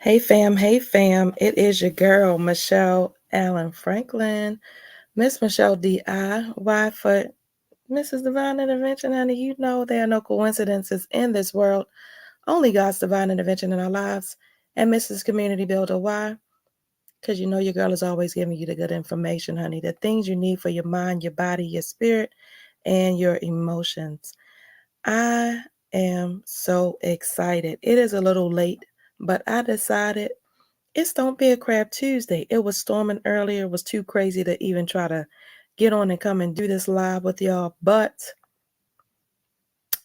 Hey fam, it is your girl, Michelle Allen Franklin, Miss Michelle D.I. Why for Mrs. Divine Intervention, honey? You know there are no coincidences in this world, only God's divine intervention in our lives. And Mrs. Community Builder, why? Because you know your girl is always giving you the good information, honey, the things you need for your mind, your body, your spirit, and your emotions. I am so excited. It is a little late, but I decided it's Don't Be a Crab Tuesday. It was storming earlier. It was too crazy to even try to get on and come and do this live with y'all. But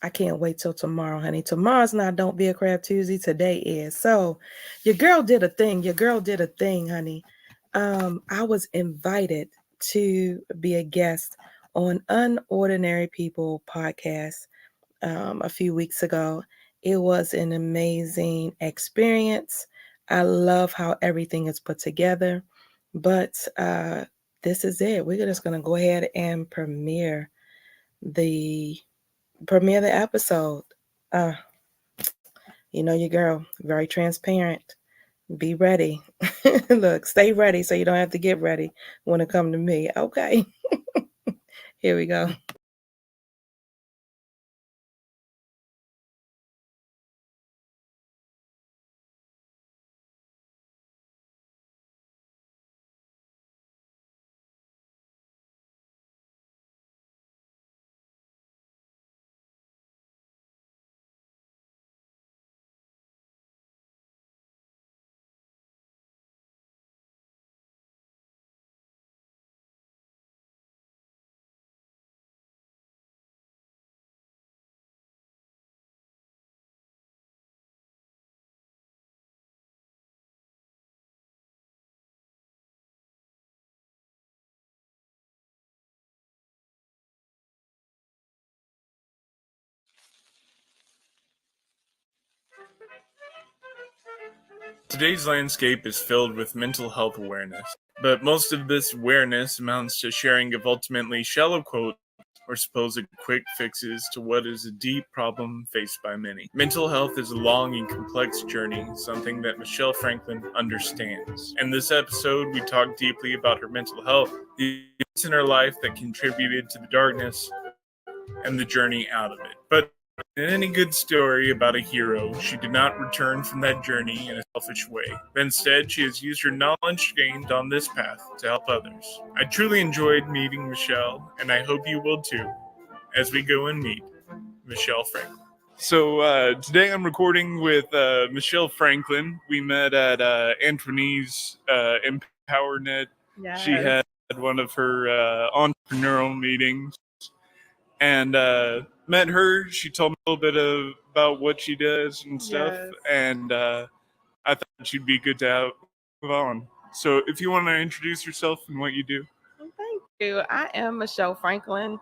I can't wait till tomorrow, honey. Tomorrow's not Don't Be a Crab Tuesday. Today is. So your girl did a thing. Your girl did a thing, honey. I was invited to be a guest on Unordinary People podcast a few weeks ago. It was an amazing experience. I love how everything is put together. But this is it. We're just going to go ahead and premiere the episode. You know your girl, very transparent. Be ready. Look, stay ready so you don't have to get ready when it comes to me. Okay. Here we go. Today's landscape is filled with mental health awareness, but most of this awareness amounts to sharing of ultimately shallow quotes or supposed quick fixes to what is a deep problem faced by many. Mental health is a long and complex journey, something that Michelle Franklin understands. In this episode, we talk deeply about her mental health, the events in her life that contributed to the darkness, and the journey out of it. But in any good story about a hero, she did not return from that journey in a selfish way. But instead, she has used her knowledge gained on this path to help others. I truly enjoyed meeting Michelle, and I hope you will too, as we go and meet Michelle Franklin. So today I'm recording with Michelle Franklin. We met at Antoine's EmpowerNet. Yes. She had one of her entrepreneurial meetings. And met her. She told me a little bit about what she does and stuff. Yes. And I thought she'd be good to have on. So if you want to introduce yourself and what you do. Thank you. I am Michelle Franklin.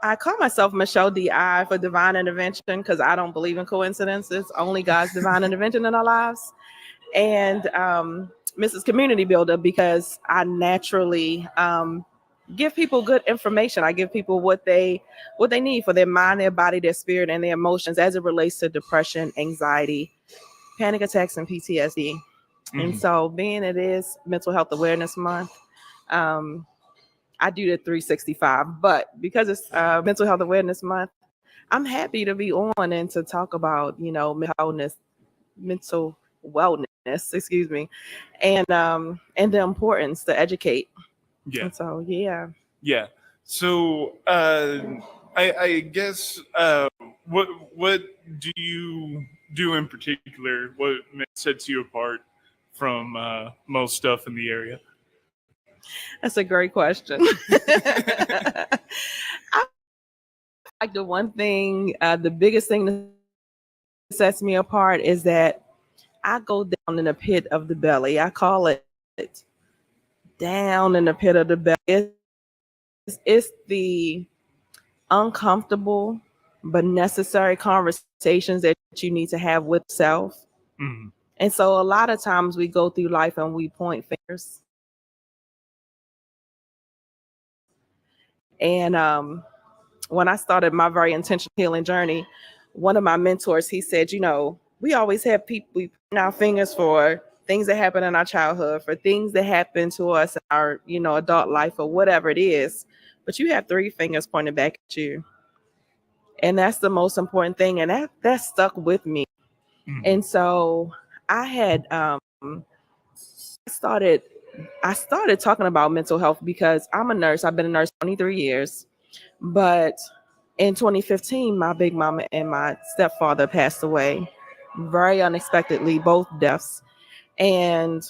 I call myself Michelle D.I. for divine intervention because I don't believe in coincidences, only God's divine intervention in our lives. And Mrs. Community Builder because I naturally give people good information. I give people what they need for their mind, their body, their spirit, and their emotions as it relates to depression, anxiety, panic attacks, and PTSD. Mm-hmm. And so being it is Mental Health Awareness Month, I do the 365, but because it's Mental Health Awareness Month, I'm happy to be on and to talk about, mental wellness, excuse me, and the importance to educate. Yeah. And so, yeah. Yeah. So I guess what do you do in particular? What sets you apart from most stuff in the area? That's a great question. I like the one thing, the biggest thing that sets me apart is that I go down in the pit of the belly. I call it down in the pit of the belly. It's the uncomfortable but necessary conversations that you need to have with self. Mm-hmm. And so a lot of times we go through life and we point fingers. And when I started my very intentional healing journey, one of my mentors, he said, we always have people we point our fingers for things that happen in our childhood, for things that happen to us in our, adult life or whatever it is. But you have three fingers pointed back at you. And that's the most important thing. And that stuck with me. Mhm. And so I had started I started talking about mental health because I'm a nurse. I've been a nurse 23 years. But in 2015, my big mama and my stepfather passed away very unexpectedly, both deaths. And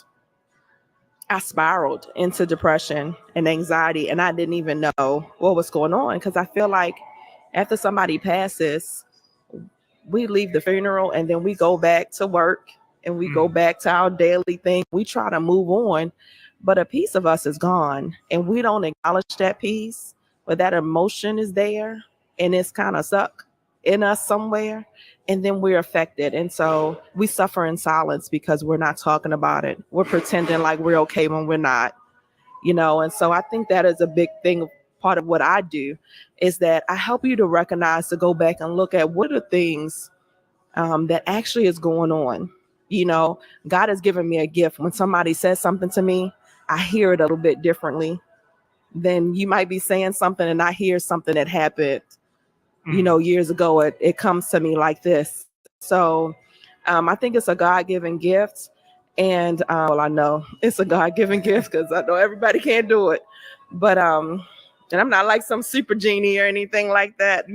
I spiraled into depression and anxiety, and I didn't even know what was going on because I feel like after somebody passes, we leave the funeral and then we go back to work and we go back to our daily thing. We try to move on, but a piece of us is gone and we don't acknowledge that piece, but that emotion is there and it's kind of stuck in us somewhere. And then we're affected. And so we suffer in silence because we're not talking about it. We're pretending like we're okay when we're not, and so I think that is a big thing. Part of what I do is that I help you to recognize, to go back and look at what are things that actually is going on. God has given me a gift. When somebody says something to me, I hear it a little bit differently than you might be saying something and I hear something that happened, years ago. It comes to me like this. So I think it's a God-given gift. And well, I know it's a God-given gift because I know everybody can't do it. But and I'm not like some super genie or anything like that.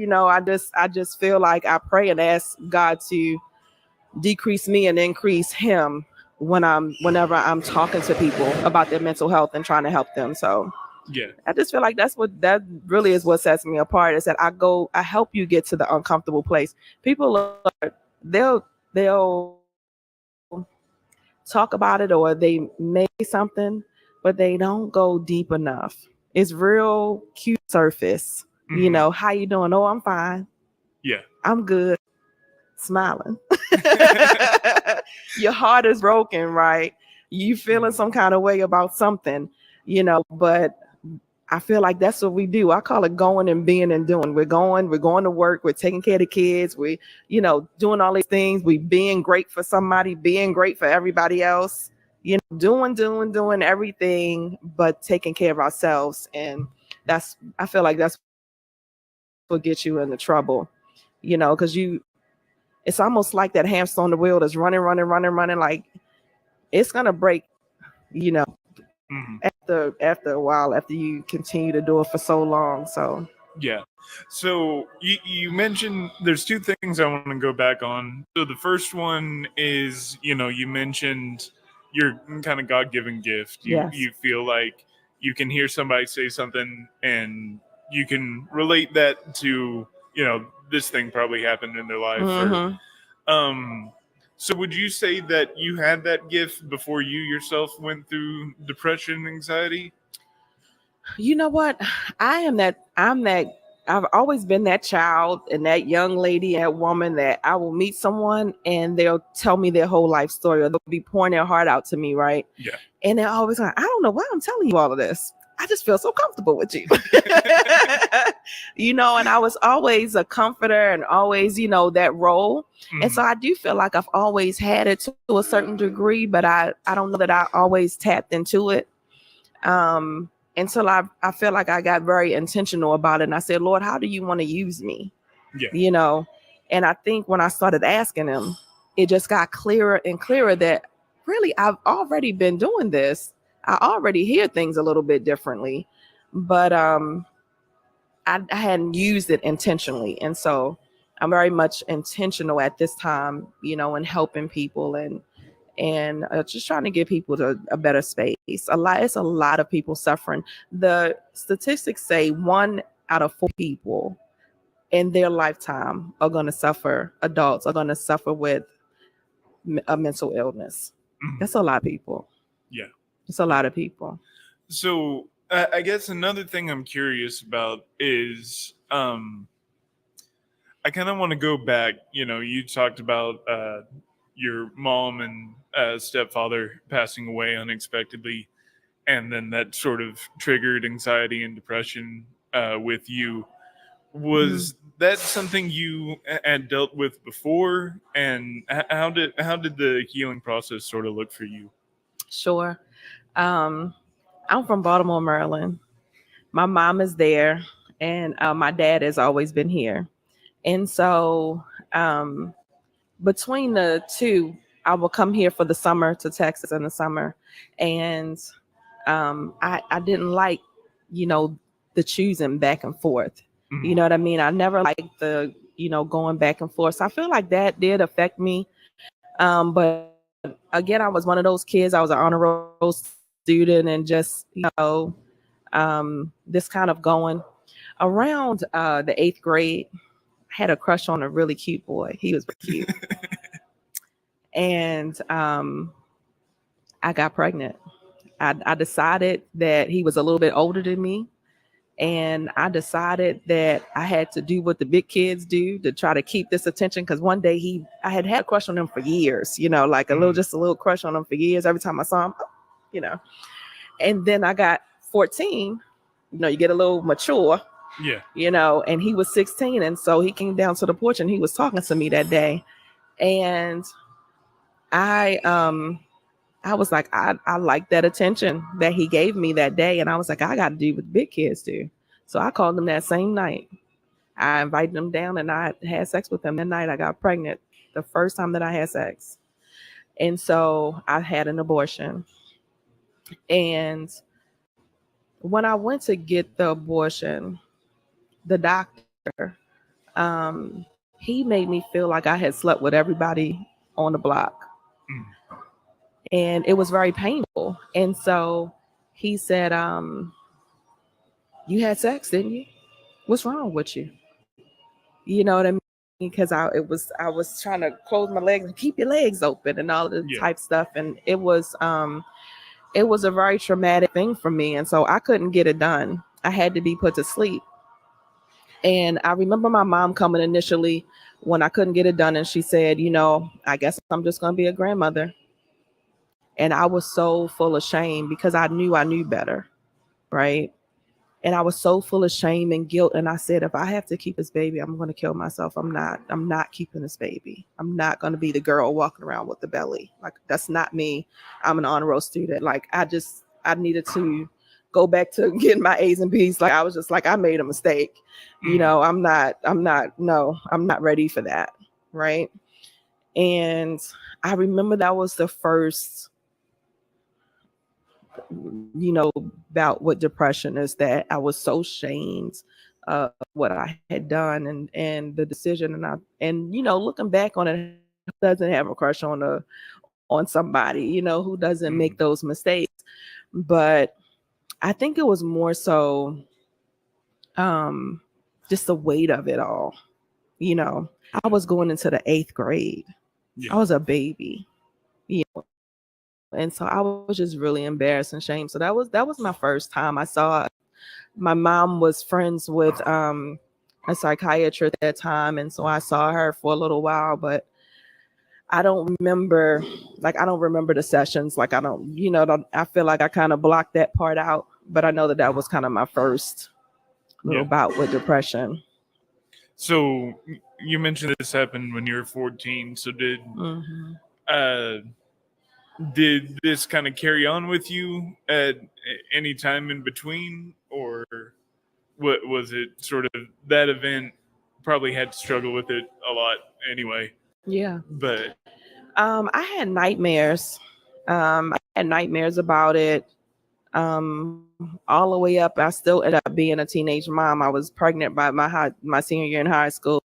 I just feel like I pray and ask God to decrease me and increase him whenever I'm talking to people about their mental health and trying to help them. So Yeah. I just feel like that really is what sets me apart, is that I help you get to the uncomfortable place. People they'll talk about it or they may something, but they don't go deep enough. It's real cute surface. How you doing? Oh, I'm fine. Yeah. I'm good. Smiling. Your heart is broken, right? You feeling some kind of way about something, but I feel like that's what we do. I call it going and being and doing. We're going to work, we're taking care of the kids, doing all these things, we being great for somebody, being great for everybody else, doing everything, but taking care of ourselves. And I feel like that's what gets you into trouble, because it's almost like that hamster on the wheel that's running, like it's gonna break, you know, Mhm. after a while, after you continue to do it for so long. So Yeah. So you mentioned there's two things I want to go back on. So the first one is, you mentioned your kind of God-given gift. You yes. you feel like you can hear somebody say something and you can relate that to, this thing probably happened in their life or Hmm. um so would you say that you had that gift before you yourself went through depression, anxiety? You know what? I've always been that child and that young lady, that woman that I will meet someone and they'll tell me their whole life story, or they'll be pouring their heart out to me, right? Yeah. And they're always like, I don't know why I'm telling you all of this. I just feel so comfortable with you. And I was always a comforter and always, that role. And so I do feel like I've always had it to a certain degree, but I don't know that I always tapped into it. Until I feel like I got very intentional about it. And I said, Lord, how do you want to use me? Yeah. And I think when I started asking him, it just got clearer and clearer that really I've already been doing this. I already hear things a little bit differently, but I hadn't used it intentionally. And so I'm very much intentional at this time, in helping people and just trying to get people to a better space. It's a lot of people suffering. The statistics say 1 out of 4 people in their lifetime are going to suffer. Adults are going to suffer with a mental illness. That's a lot of people. Yeah. It's a lot of people. So I guess another thing I'm curious about is I kind of want to go back. You talked about your mom and stepfather passing away unexpectedly, and then that sort of triggered anxiety and depression with you. Was that something you had dealt with before, and how did the healing process sort of look for you? Sure. Um, I'm from Baltimore, Maryland. My mom is there, and my dad has always been here. And so um, between the two, I will come here for the summer to Texas in the summer. And I didn't like, you know, the choosing back and forth. You know what I mean? I never liked the, going back and forth. So I feel like that did affect me. But again, I was one of those kids. I was an honor roll student and just, this kind of going around the eighth grade. I had a crush on a really cute boy. He was cute. And I got pregnant. I decided that he was a little bit older than me. And I decided that I had to do what the big kids do to try to keep this attention. Because one day I had a crush on him for years, like just a little crush on him for years. Every time I saw him, you know. And then I got 14, you get a little mature, and he was 16. And so he came down to the porch and he was talking to me that day. And I was like, I like that attention that he gave me that day. And I was like, I got to do what big kids do. So I called him that same night. I invited him down and I had sex with him that night. I got pregnant the first time that I had sex. And so I had an abortion. And when I went to get the abortion, the doctor, he made me feel like I had slept with everybody on the block. And it was very painful. And so he said, you had sex, didn't you? What's wrong with you? You know what I mean? Because I was trying to close my legs and keep your legs open and all the type stuff. And it was a very traumatic thing for me. And so I couldn't get it done. I had to be put to sleep. And I remember my mom coming initially when I couldn't get it done. And she said, I guess I'm just going to be a grandmother. And I was so full of shame because I knew better. Right. And I was so full of shame and guilt. And I said, if I have to keep this baby, I'm going to kill myself. I'm not keeping this baby. I'm not going to be the girl walking around with the belly. Like, that's not me. I'm an honor roll student. Like, I needed to go back to getting my A's and B's. Like, I was just like, I made a mistake. I'm not ready for that. Right. And I remember that was the first, bout with depression, is that I was so ashamed of what I had done and the decision. And looking back on it, who doesn't have a crush on somebody, who doesn't make those mistakes? But I think it was more so just the weight of it all. I was going into the eighth grade. I was a baby, and so I was just really embarrassed and ashamed. So that was my first time I saw it. My mom was friends with a psychiatrist at that time, and so I saw her for a little while, but I don't remember the sessions. Like, I feel like I kind of blocked that part out, but I know that was kind of my first little bout with depression. So you mentioned this happened when you were 14. So did this kind of carry on with you at any time in between, or what was it sort of that event? Probably had to struggle with it a lot anyway. Yeah. But I had nightmares. I had nightmares about it. All the way up, I still ended up being a teenage mom. I was pregnant by my senior year in high school.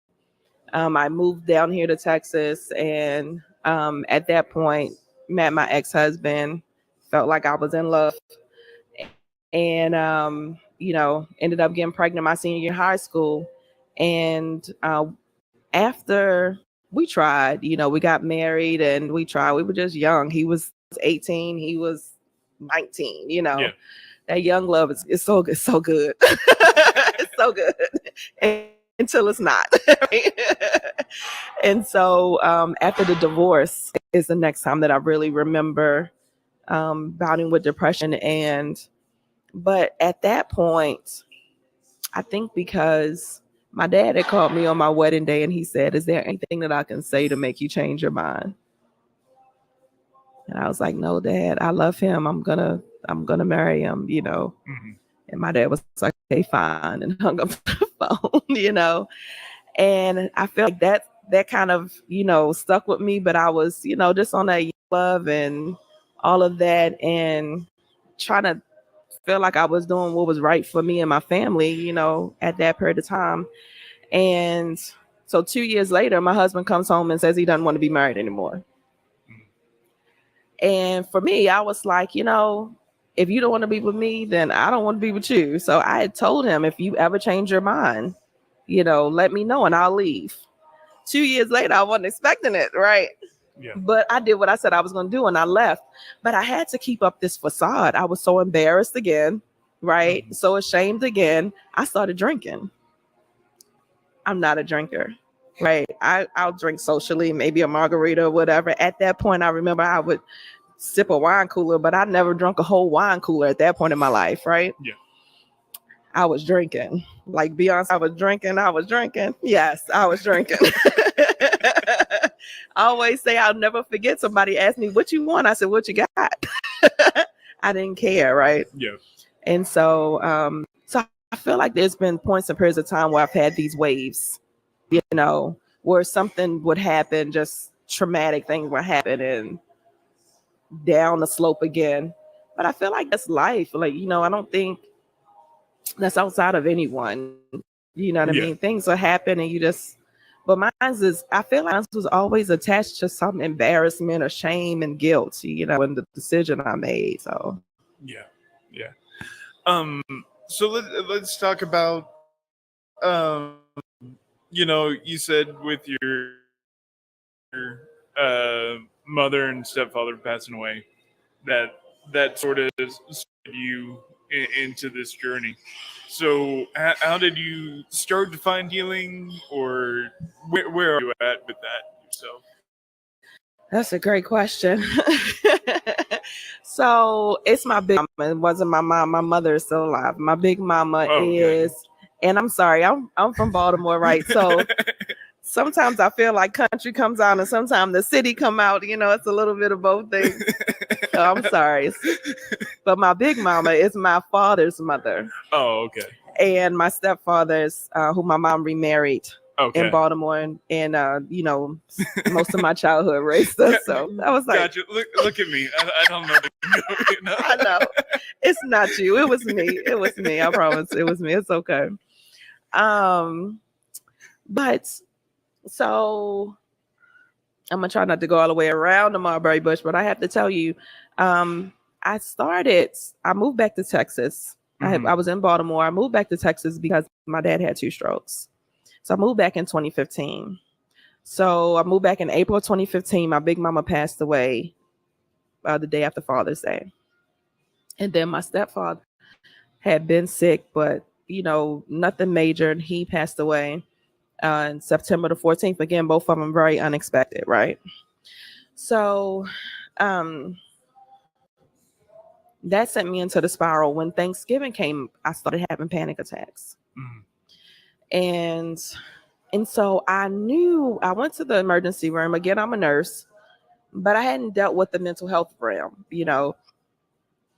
I moved down here to Texas, and at that point, met my ex-husband. Felt like I was in love, and ended up getting pregnant my senior year in high school. And after we tried, we got married and we tried. We were just young. He was 18. He was 19. That young love is so good. So good. It's so good until it's not. And so after the divorce is the next time that I really remember battling with depression. But at that point, I think because My dad had called me on my wedding day and he said, "Is there anything that I can say to make you change your mind?" And I was like, "No, Dad, I love him. I'm gonna marry him, you know." Mhm. And my dad was like, "Okay, fine," and hung up the phone, you know. And I feel like that kind of, you know, stuck with me. But I was, you know, just on that love and all of that, and trying to feel like I was doing what was right for me and my family, you know, at that period of time. And so 2 years later, my husband comes home and says he doesn't want to be married anymore. Mhm. And for me, I was like, you know, if you don't want to be with me, then I don't want to be with you. So I had told him, if you ever change your mind, you know, let me know and I'll leave. 2 years later, I wasn't expecting it, right? Yeah. But I did what I said I was going to do and I left. But I had to keep up this facade. I was so embarrassed again, right? Mhm. So ashamed again. I started drinking. I'm not a drinker, right? I'll drink socially, maybe a margarita or whatever. At that point, I remember I would sip a wine cooler, but I never drunk a whole wine cooler at that point in my life, right? Yeah. I was drinking. Like Beyonce, I was drinking. Yes, I was drinking. I always say I'll never forget somebody asked me, "What you want?" I said, "What you got?" I didn't care, right? Yeah. And so I feel like there's been points and periods of time where I've had these waves, you know, where something would happen, just traumatic things would happen and down the slope again. But I feel like that's life. Like, you know, I don't think that's outside of anyone. You know what I Yeah. mean? Things will happen and you just, but I feel like mine was always attached to some embarrassment or shame and guilt, you know, in the decision I made. So, Yeah. Yeah. Um. So let's talk about you know, you said with your mother and stepfather passing away, that that sort of started you into this journey. So how did you start to find healing, or where are you at with that yourself? that's a great question. So it's my big mama. It wasn't my mom. My mother is still alive. My big mama Oh, okay. is, and I'm sorry, I'm from Baltimore, right? So sometimes I feel like country comes out and sometimes the city come out. You know, it's a little bit of both things. So I'm sorry. But my big mama is my father's mother. Oh, okay. And my stepfather's, who my mom remarried in Okay. Baltimore, and you know, most of my childhood raised us. So I was like, Gotcha. Look at me. I don't know the you know? I know it's not you. It was me. It was me. I promise. It was me. It's okay. Um, but so I'm gonna try not to go all the way around the mulberry bush, but I have to tell you, um, I moved back to Texas. I was in Baltimore. I moved back to Texas because my dad had 2 strokes. So I moved back in 2015. So I moved back in April 2015. My big mama passed away the day after Father's Day. And then my stepfather had been sick, but, you know, nothing major. And he passed away on September the 14th. Again, both of them very unexpected, right? So um, that sent me into the spiral. When Thanksgiving came, I started having panic attacks. Mhm. And so I knew I went to the emergency room. Again, I'm a nurse, but I hadn't dealt with the mental health realm, you know.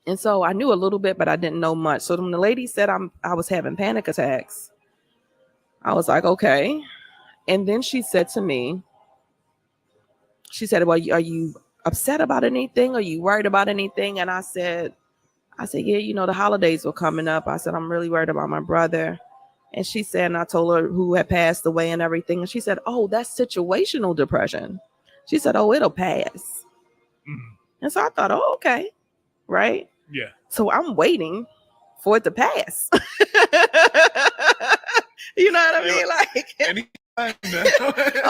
And so I knew a little bit, but I didn't know much. So when the lady said I was having panic attacks, I was like, okay. And then she said to me, she said, "Well, are you upset about anything? Are you worried about anything?" And I said, "Yeah, you know, the holidays were coming up." I said, "I'm really worried about my brother." And she said, and I told her who had passed away and everything. And she said, "Oh, that's situational depression." She said, "Oh, it'll pass." Mhm. And so I thought, "Oh, okay." Right. Yeah. So I'm waiting for it to pass. You know what I mean? Like, Anytime now.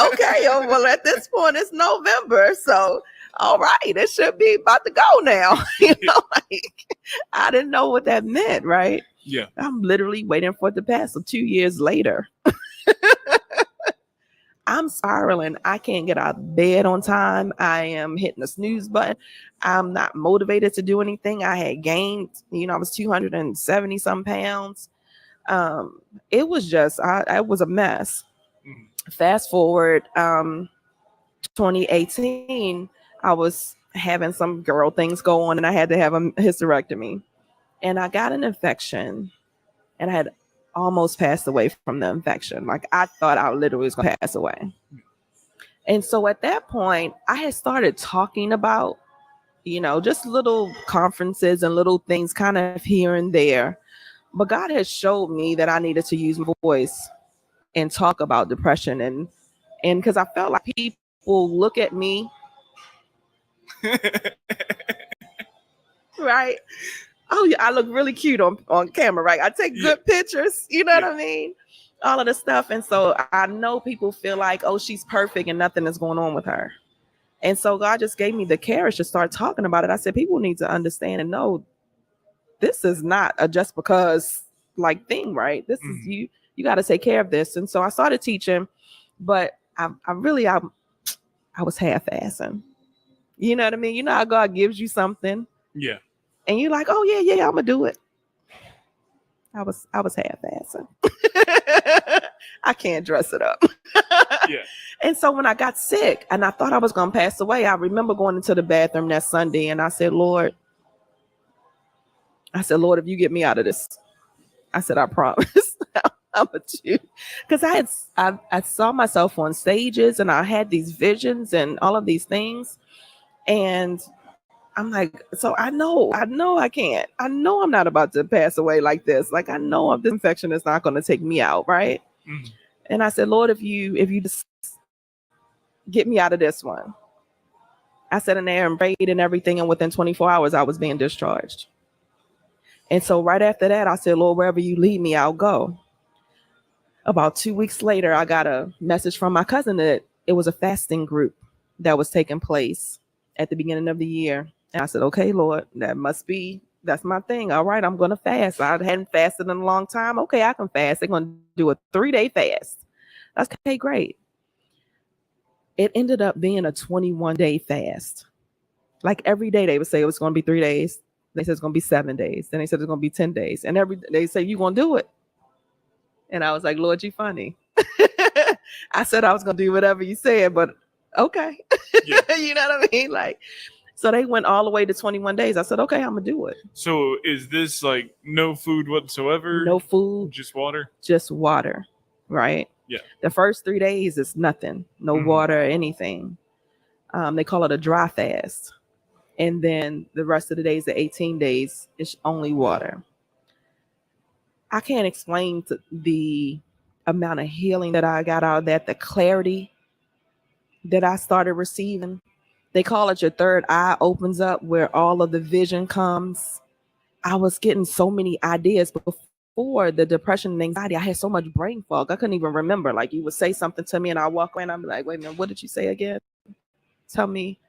okay, oh, well, at this point, it's November. So, all right, it should be about to go now. You know, like, I didn't know what that meant, right? Yeah. I'm literally waiting for it to pass. So 2 years later, I'm spiraling. I can't get out of bed on time. I am hitting the snooze button. I'm not motivated to do anything. I had gained, you know, I was 270 some pounds. It was just, I was a mess. Mhm. Fast forward, 2018, I was having some girl things go on and I had to have a hysterectomy. And I got an infection and I had almost passed away from the infection. Like I thought I literally was going to pass away. And so at that point, I had started talking about, just little conferences and little things kind of here and there. But God has showed me that I needed to use my voice and talk about depression, and because I felt like people look at me, right? Oh yeah, I look really cute on camera, right? I take good pictures, you know what I mean? All of the stuff. And so I know people feel like, oh, she's perfect and nothing is going on with her. And so God just gave me the courage to start talking about it. I said, people need to understand and know this is not a just because like thing, right? This is you got to take care of this. And so I started teaching, but I was half-assing. You know what I mean? You know how God gives you something. Yeah. And you're like, oh yeah, I'm gonna do it. I was half-assing. I can't dress it up. Yeah. And so when I got sick and I thought I was gonna pass away, I remember going into the bathroom that Sunday and I said, Lord, if you get me out of this, I said, I promise. I'm a Jew. Because I saw myself on stages and I had these visions and all of these things. And I'm like, so I know I can't. I know I'm not about to pass away like this. Like I know this infection is not going to take me out, right? Mm-hmm. And I said, Lord, if you just get me out of this one. I sat in there and prayed and everything, and within 24 hours, I was being discharged. And so right after that, I said, Lord, wherever you lead me, I'll go. About 2 weeks later, I got a message from my cousin that it was a fasting group that was taking place at the beginning of the year. And I said, okay, Lord, that's my thing. All right, I'm going to fast. I hadn't fasted in a long time. Okay, I can fast. They're going to do a 3-day fast. That's okay, great. It ended up being a 21-day fast. Like every day they would say it was going to be 3 days. They said it's going to be 7 days. Then they said it's going to be 10 days. And every day they say, you going to do it. And I was like, Lord, you funny. I said I was going to do whatever you said, but okay. Yeah. You know what I mean? Like, so they went all the way to 21 days. I said, okay, I'm going to do it. So is this like no food whatsoever? No food. Just water? Just water, right? Yeah. The first 3 days is nothing. No water or anything. They call it a dry fast. And then the rest of the days, the 18 days, it's only water. I can't explain the amount of healing that I got out of that, the clarity that I started receiving. They call it your third eye opens up where all of the vision comes. I was getting so many ideas before the depression and anxiety. I had so much brain fog. I couldn't even remember. Like you would say something to me and I walk away and I'm like, wait a minute, what did you say again? Tell me.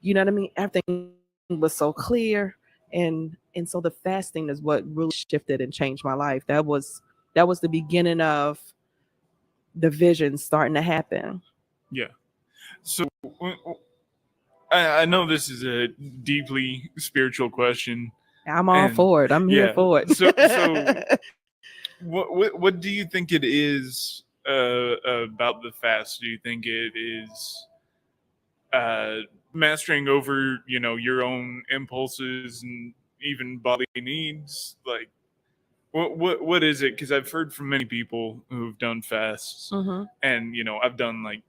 You know what I mean? Everything was so clear. And so the fasting is what really shifted and changed my life. That was the beginning of the vision starting to happen. Yeah. So I know this is a deeply spiritual question. I'm all for it. I'm here for it. So what do you think it is about the fast? Do you think it is mastering over, your own impulses and even bodily needs? Like, what is it? Because I've heard from many people who've done fasts, and I've done like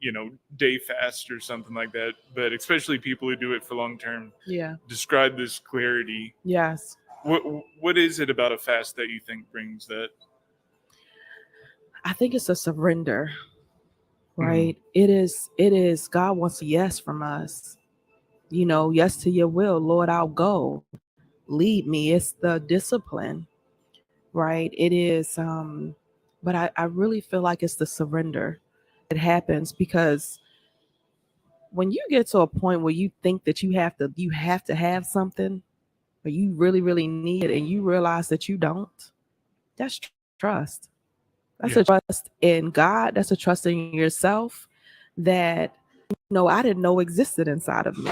day fast or something like that. But especially people who do it for long term, describe this clarity. Yes. What is it about a fast that you think brings that? I think it's a surrender, right? It is. God wants a yes from us. Yes to your will, Lord. I'll go. Lead me. It's the discipline. Right. It is. But I really feel like it's the surrender that happens, because when you get to a point where you think that you have to have something, or you really, really need it, and you realize that you don't, that's trust. That's a trust in God. That's a trust in yourself that, I didn't know existed inside of me.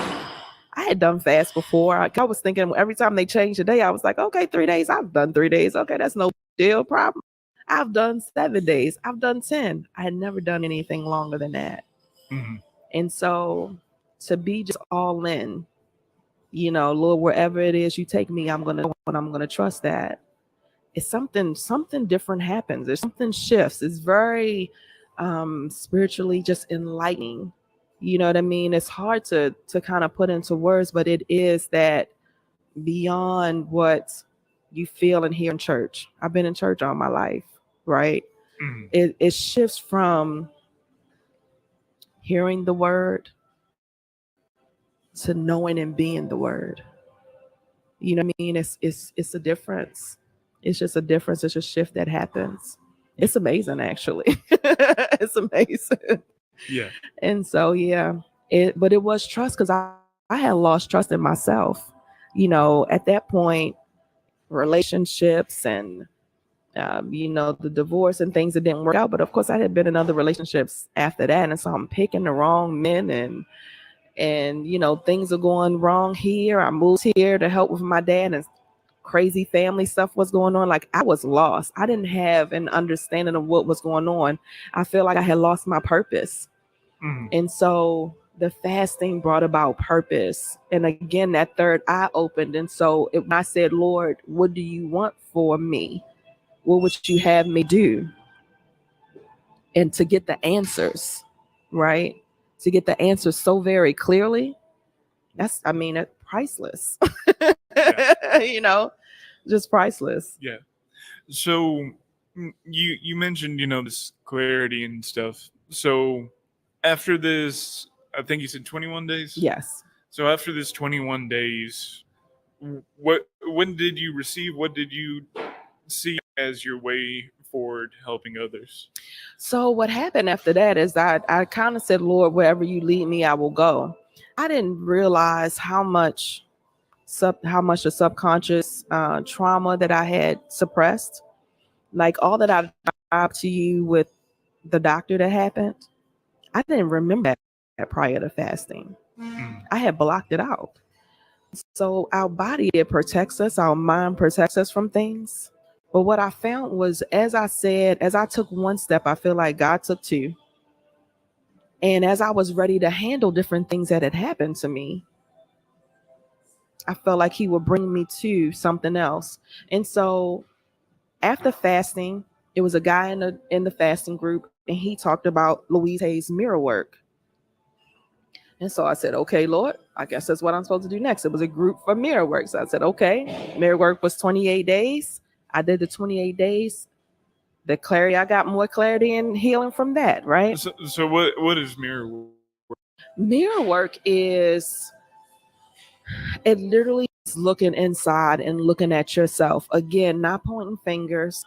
I had done fast before. I was thinking every time they changed the day, I was like, okay, 3 days. I've done 3 days. Okay, that's no deal problem. I've done 7 days. I've done 10. I had never done anything longer than that. Mhm. And so to be just all in, Lord, wherever it is you take me, I'm gonna trust that. It's something different happens. There's something shifts. It's very spiritually just enlightening. You know what I mean? It's hard to kind of put into words, but it is that beyond what you feel and hear in church. I've been in church all my life, right? Mhm. It shifts from hearing the word to knowing and being the word. You know what I mean? It's a difference. It's just a difference. It's a shift that happens. Yeah. It's amazing, actually. It's amazing. Yeah. And so, yeah, but it was trust because I had lost trust in myself. At that point, relationships and the divorce and things that didn't work out. But of course, I had been in other relationships after that, and so I'm picking the wrong men, and things are going wrong here. I moved here to help with my dad, and crazy family stuff was going on. Like, I was lost. I didn't have an understanding of what was going on. I feel like I had lost my purpose. Mhm. And so the fasting brought about purpose. And again, that third eye opened. And so when I said, Lord, what do you want for me? What would you have me do? And to get the answers, right? To get the answers so very clearly, that's priceless. Yeah. you know, just priceless. Yeah. So you mentioned this clarity and stuff. So after this, I think you said 21 days. Yes. So after this 21 days, what when did you receive? What did you see as your way forward helping others? So what happened after that is I kind of said, Lord, wherever you lead me, I will go. I didn't realize how much the subconscious trauma that I had suppressed, like all that I described to you with the doctor that happened. I didn't remember that prior to fasting. Mm. I had blocked it out. So our body, it protects us, our mind protects us from things. But what I found was, as I took one step, I feel like God took two. And as I was ready to handle different things that had happened to me, I felt like he would bring me to something else. And so after fasting, it was a guy in the fasting group, and he talked about Louise Hay's mirror work. And so I said, okay, Lord, I guess that's what I'm supposed to do next. It was a group for mirror work. So I said, okay, mirror work was 28 days. I did the 28 days. The clarity, I got more clarity and healing from that, right? So what is mirror work? Mirror work is, it literally is looking inside and looking at yourself. Again, not pointing fingers,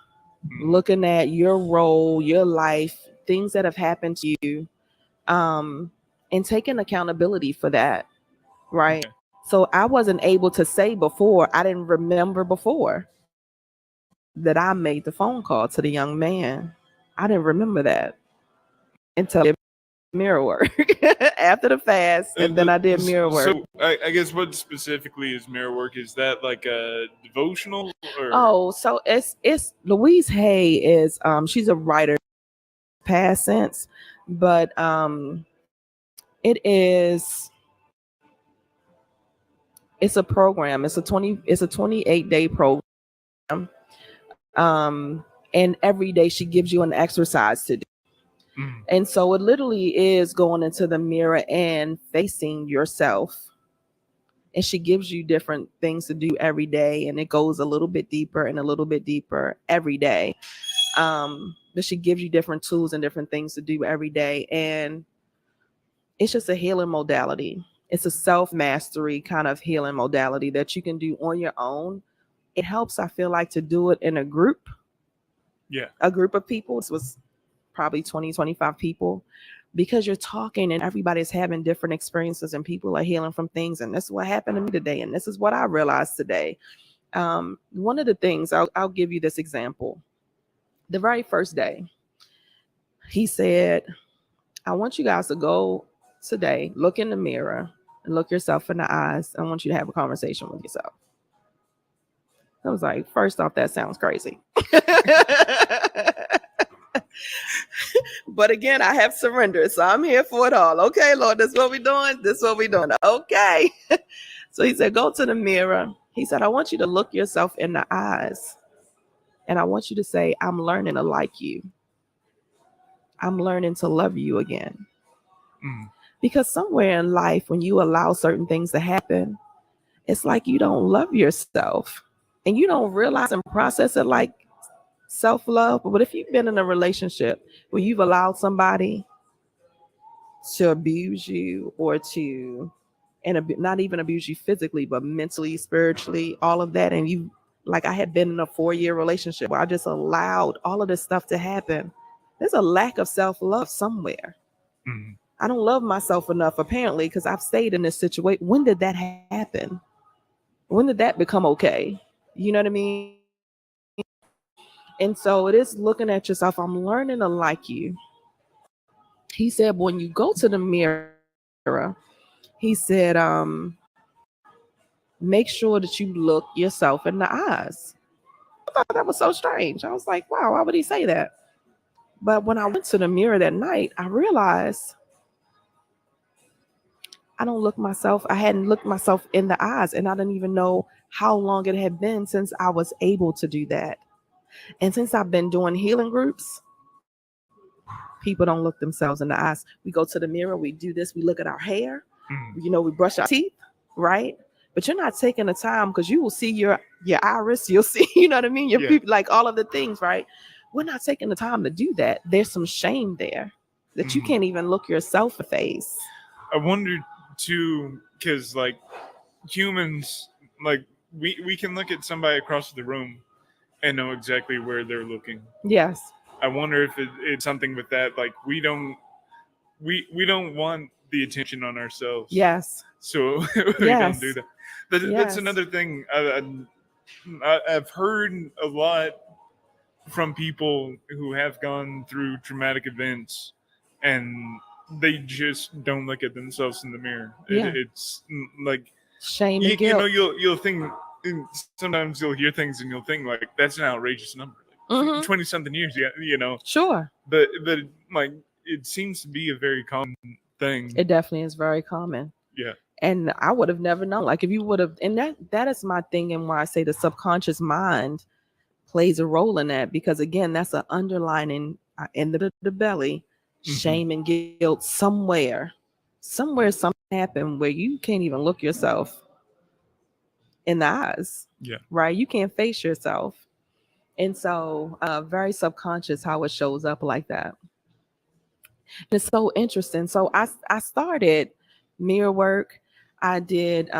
looking at your role, your life, things that have happened to you, and taking accountability for that, right? Okay. So I wasn't able to say before, I didn't remember before that I made the phone call to the young man. I didn't remember that until I did mirror work after the fast, and then I did mirror work. So I guess what specifically is mirror work? Is that like a devotional or? Oh, so it's Louise Hay is she's a writer past tense, but it is it's a program. It's a 28-day program. And every day she gives you an exercise to do. Mm. And so it literally is going into the mirror and facing yourself. And she gives you different things to do every day, and it goes a little bit deeper and a little bit deeper every day. But she gives you different tools and different things to do every day. And it's just a healing modality. It's a self-mastery kind of healing modality that you can do on your own. It helps, I feel like, to do it in a group. Yeah. A group of people. This was probably 20, 25 people, because you're talking and everybody's having different experiences and people are healing from things. And this is what happened to me today. And this is what I realized today. One of the things, I'll give you this example. The very first day, he said, I want you guys to go today, look in the mirror and look yourself in the eyes. I want you to have a conversation with yourself. I was like, first off, that sounds crazy. But again, I have surrendered, so I'm here for it all. Okay, Lord, this is what we're doing. This is what we're doing. Okay. So he said, go to the mirror. He said, I want you to look yourself in the eyes. And I want you to say, I'm learning to like you. I'm learning to love you again. Because somewhere in life, when you allow certain things to happen, it's like you don't love yourself. And you don't realize and process it like self-love. But if you've been in a relationship where you've allowed somebody to abuse you or to, and not even abuse you physically, but mentally, spiritually, all of that. And you, like I had been in a 4-year relationship where I just allowed all of this stuff to happen. There's a lack of self-love somewhere. I don't love myself enough, apparently, because I've stayed in this situation. When did that happen? When did that become okay? You know what I mean? And so it is looking at yourself. I'm learning to like you. He said, when you go to the mirror, he said, make sure that you look yourself in the eyes. I thought that was so strange. I was like, wow, why would he say that? But when I went to the mirror that night, I realized I hadn't looked myself in the eyes, and I didn't even know how long it had been since I was able to do that. And since I've been doing healing groups, people don't look themselves in the eyes. We go to the mirror, we do this, we look at our hair, we brush our teeth, right? But you're not taking the time, because you will see your iris, you'll see, you know what I mean? Your people, like all of the things, right? We're not taking the time to do that. There's some shame there that you can't even look yourself in the face. I wonder too, because like humans, like we can look at somebody across the room and know exactly where they're looking. Yes. I wonder if it's something with that. Like we don't want the attention on ourselves. Yes. So we don't do that. That's another thing I've heard a lot from people who have gone through traumatic events, and they just don't look at themselves in the mirror. It's like shame and guilt. You'll think, sometimes you'll hear things and you'll think like, that's an outrageous number. Like 20 something years, Sure. But like it seems to be a very common thing. It definitely is very common. Yeah. And I would have never known. Like if you would have, and that is my thing, and why I say the subconscious mind plays a role in that, because again, that's an underlining in the belly, shame and guilt somewhere something happened where you can't even look yourself in the eyes. Yeah. Right. You can't face yourself. And so very subconscious how it shows up like that. And it's so interesting. So I started mirror work. I did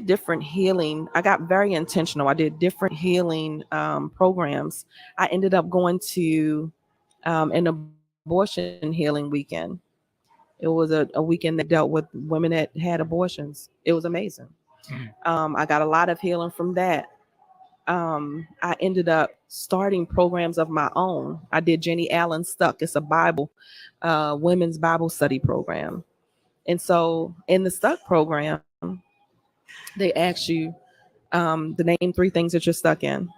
different healing. I got very intentional. I did different healing programs. I ended up going to an abortion healing weekend. It was a weekend that dealt with women that had abortions. It was amazing. I got a lot of healing from that. I ended up starting programs of my own. I did Jenny Allen Stuck. It's a Bible, women's Bible study program. And so in the Stuck program, they ask you to name 3 things that you're stuck in.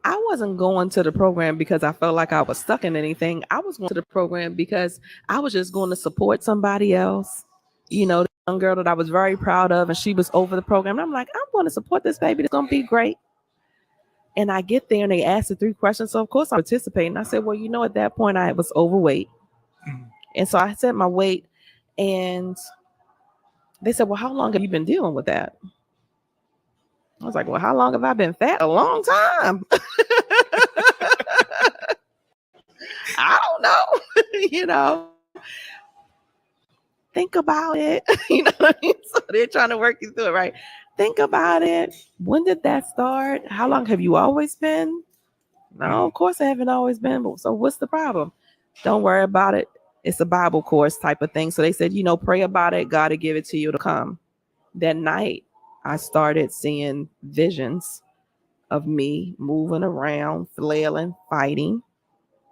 I wasn't going to the program because I felt like I was stuck in anything. I was going to the program because I was just going to support somebody else. The young girl that I was very proud of, and she was over the program. And I'm like, I'm going to support this baby. It's going to be great. And I get there and they ask the 3 questions. So of course I participate. And I said, well, at that point I was overweight. And so I set my weight, and they said, well, how long have you been dealing with that? I was like, well, how long have I been fat? A long time. I don't know. Think about it. You know what I mean? So they're trying to work you through it, right? Think about it. When did that start? How long have you always been? No, of course I haven't always been. So what's the problem? Don't worry about it. It's a Bible course type of thing. So they said, pray about it. God will give it to you to come. That night, I started seeing visions of me moving around, flailing, fighting.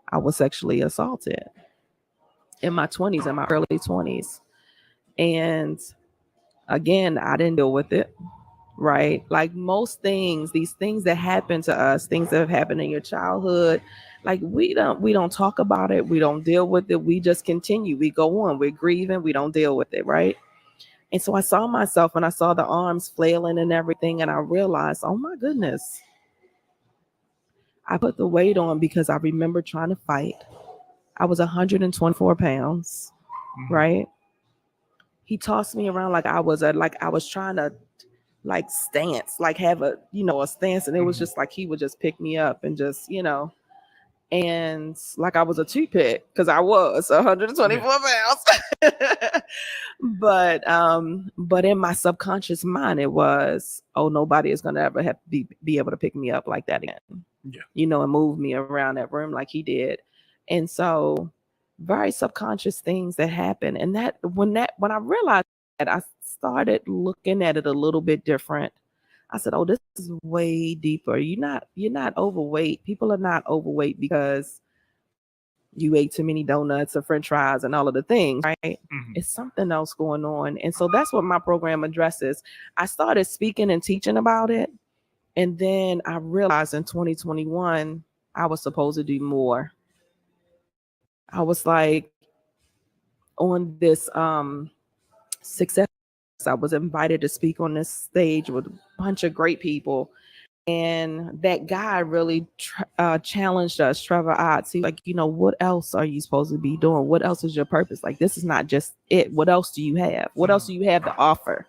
I was sexually assaulted in my 20s, in my early 20s. And Again, I didn't deal with it, right? Like most things, these things that happen to us, things that have happened in your childhood, like we don't talk about it, we don't deal with it, we just continue, we go on, we're grieving, we don't deal with it, right? And so I saw myself and I saw the arms flailing and everything, and I realized, oh my goodness, I put the weight on because I remember trying to fight. I was 124 pounds, Mhm. right? He tossed me around like I was trying to like stance, like have a stance, and it was Mhm. just like he would just pick me up and just and like I was a toothpick because I was 124 pounds. But in my subconscious mind it was, oh, nobody is gonna ever have to be able to pick me up like that again, Yeah. and move me around that room like he did. And so very subconscious things that happen. And when I realized that, I started looking at it a little bit different. I said, oh, this is way deeper. You're not overweight. People are not overweight because you ate too many donuts or french fries and all of the things, right? Mhm. It's something else going on. And so that's what my program addresses. I started speaking and teaching about it. And then I realized in 2021, I was supposed to do more. I was like on this success. I was invited to speak on this stage with a bunch of great people. And that guy really challenged us, Trevor Otts. He like, what else are you supposed to be doing? What else is your purpose? Like, this is not just it. What else do you have? What else do you have to offer?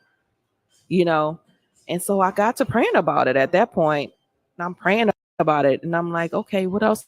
You know? And so I got to praying about it at that point. And I'm praying about it. And I'm like, okay, what else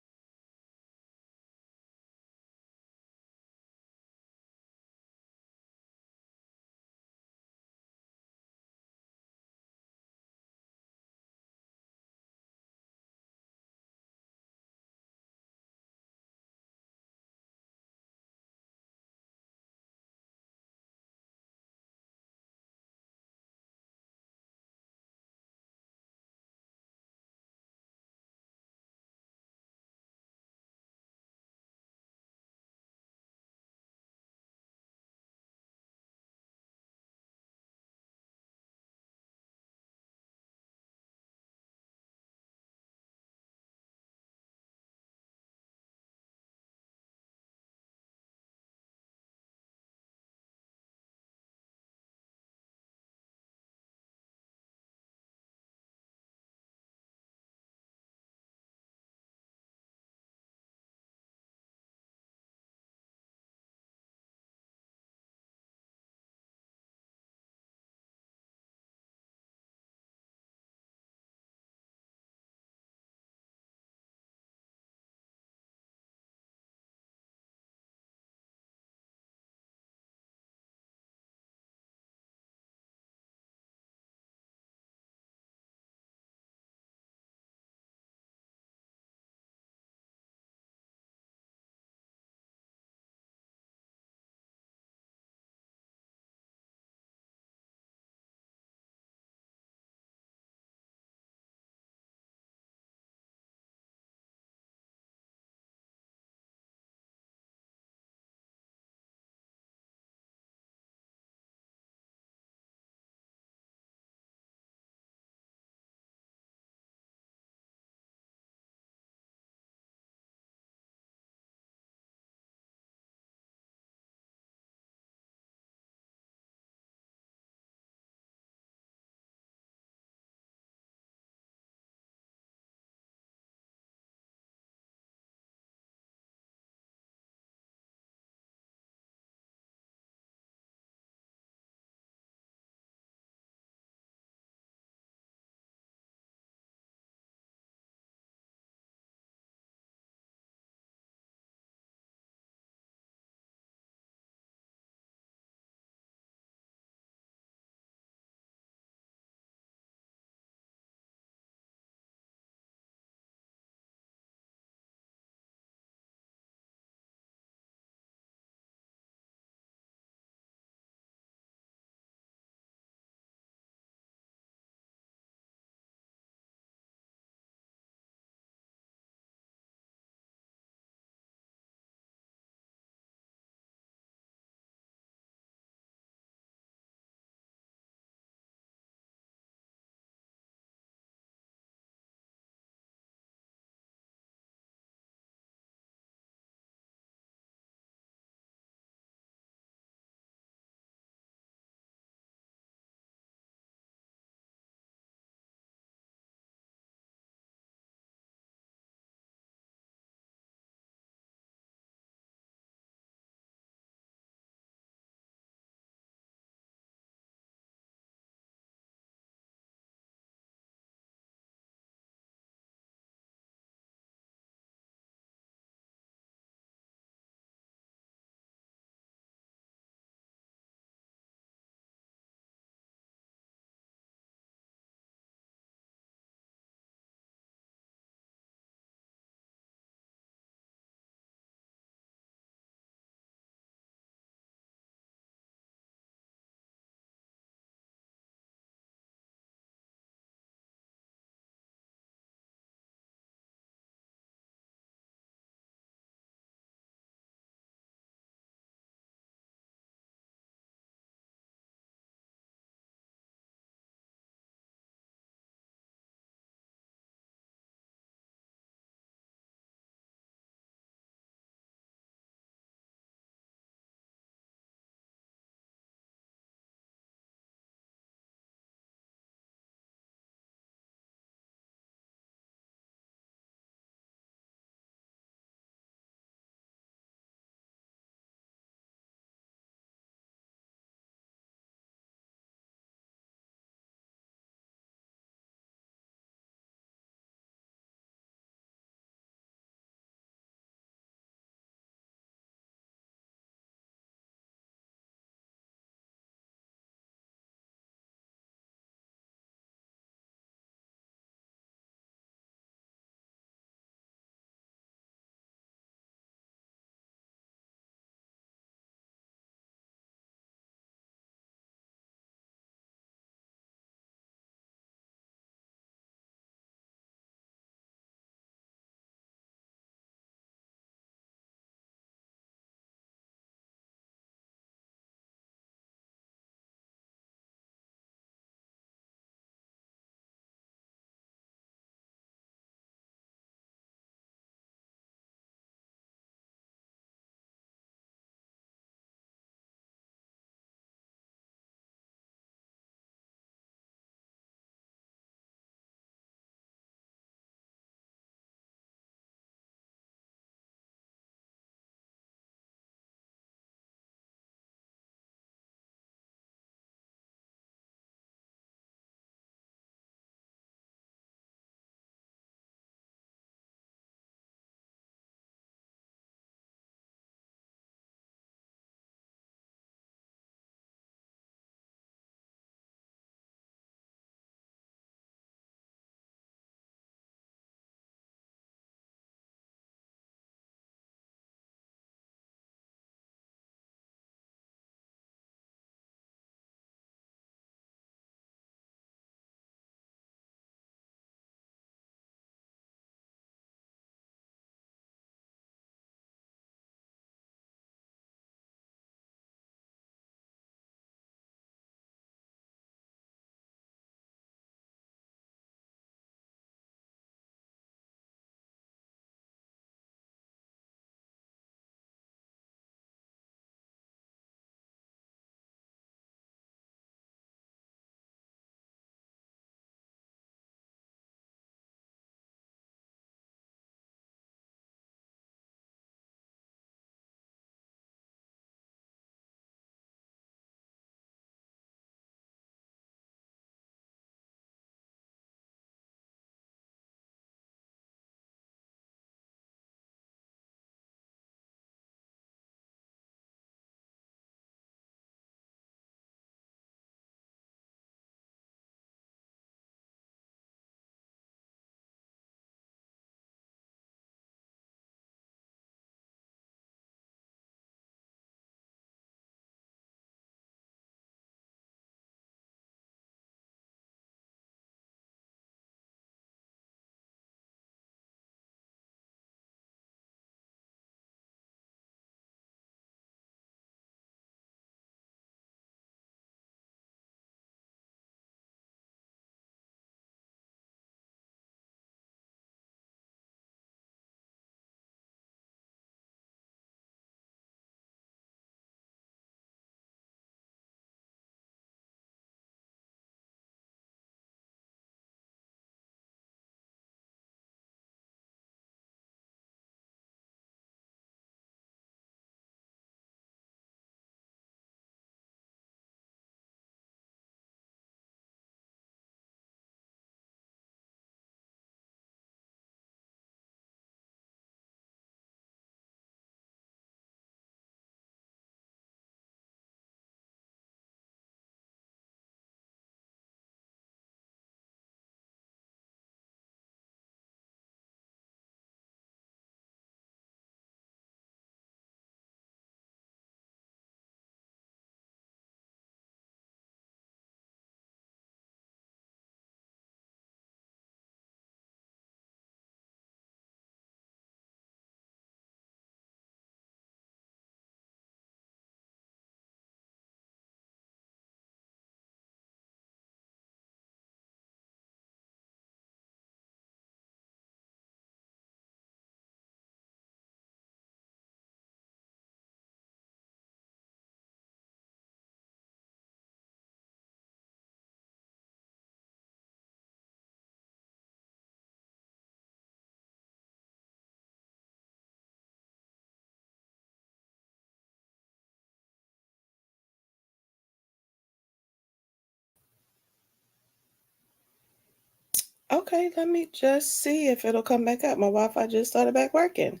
Okay, let me just see if it'll come back up. My Wi-Fi just started back working.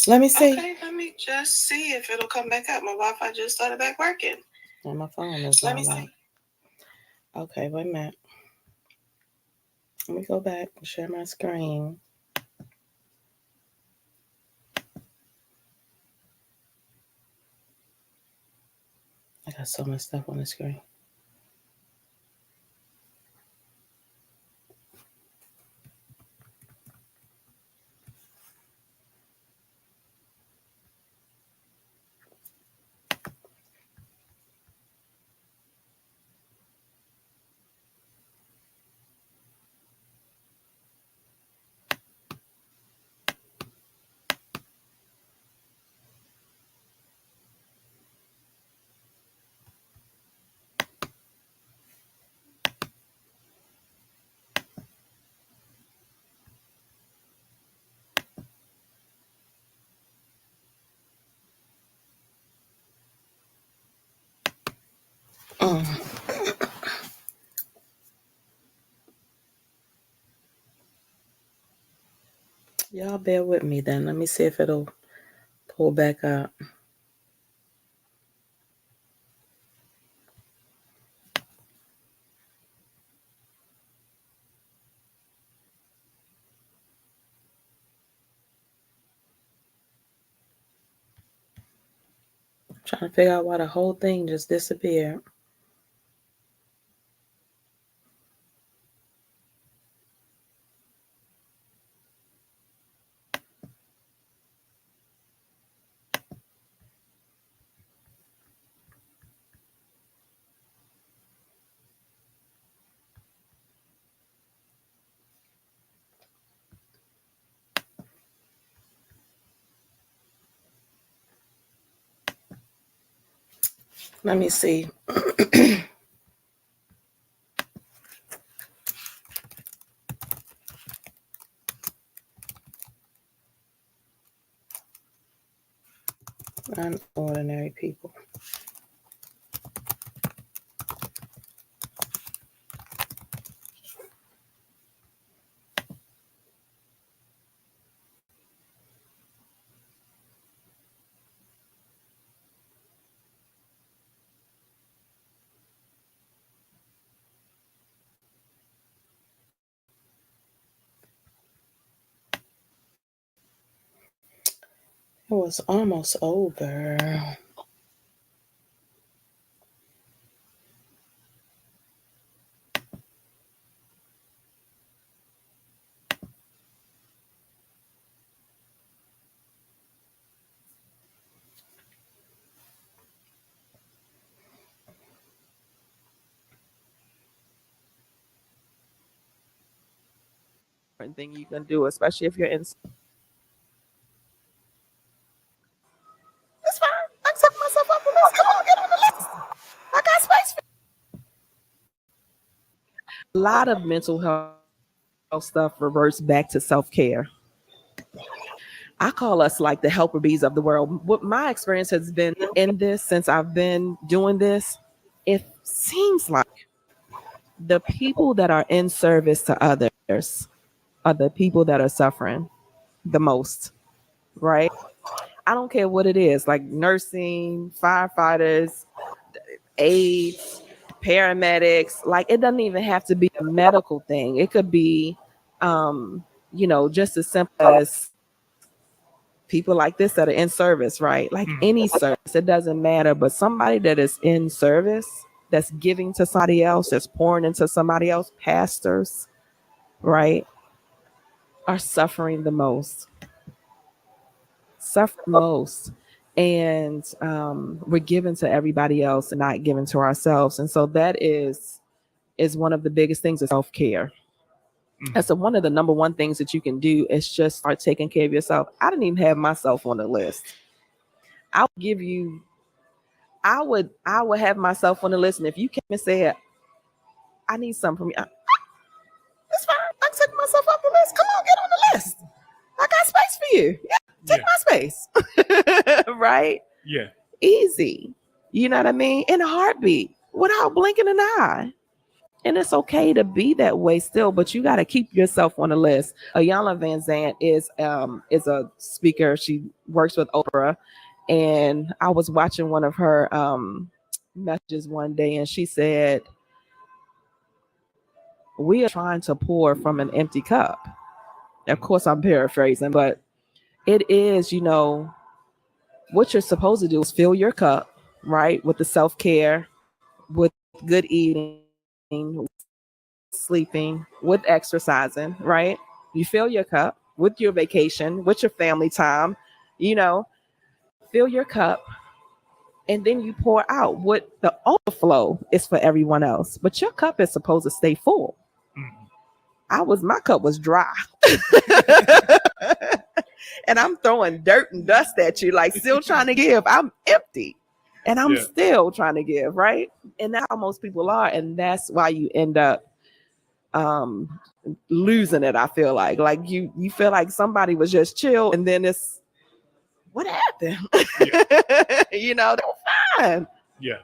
Let me see. Okay, let me just see if it'll come back up. My Wi-Fi just started back working. And my phone is Let not me loud. see. Okay, wait a minute. Let me go back and share my screen. I got so much stuff on the screen. Mm. Y'all bear with me then. Let me see if it'll pull back up. I'm trying to figure out why the whole thing just disappeared. Let me see. Unordinary people. It was almost over. Thing you can do, especially if you're in. It's fine. I took myself up on this. Come on, get on the list. I got space for you. A lot of mental health stuff reverts back to self-care. I call us like the helper bees of the world. What my experience has been in this since I've been doing this, it seems like the people that are in service to others are the people that are suffering the most, right? I don't care what it is, like nursing, firefighters, aides, paramedics. Like it doesn't even have to be a medical thing. It could be, just as simple as people like this that are in service, right? Like any service, it doesn't matter. But somebody that is in service, that's giving to somebody else, that's pouring into somebody else, pastors, right, are suffering the most, suffer most. And we're giving to everybody else and not giving to ourselves. And so that is one of the biggest things is self-care. That's one of the number one things that you can do is just start taking care of yourself. I didn't even have myself on the list. I would give you, I would have myself on the list. And if you came and said, I need something from you, it's fine. I took myself off the list. Come on, get on the list. I got space for you. Yeah, take my space. Right? Yeah. Easy. You know what I mean? In a heartbeat, without blinking an eye. And it's okay to be that way still, but you got to keep yourself on the list. Ayala Van Zant is a speaker. She works with Oprah, and I was watching one of her messages one day, and she said, "We are trying to pour from an empty cup." Of course, I'm paraphrasing, but it is, what you're supposed to do is fill your cup, right, with the self care, with good eating, sleeping, with exercising, right? You fill your cup with your vacation, with your family time, you know, fill your cup, and then you pour out. What the overflow is for everyone else, but your cup is supposed to stay full. My cup was dry. And I'm throwing dirt and dust at you, like still trying to give. I'm empty. And I'm still trying to give, right? And that's how most people are. And that's why you end up losing it. I feel like you feel like somebody was just chill, and then it's what happened. They're fine. Yeah.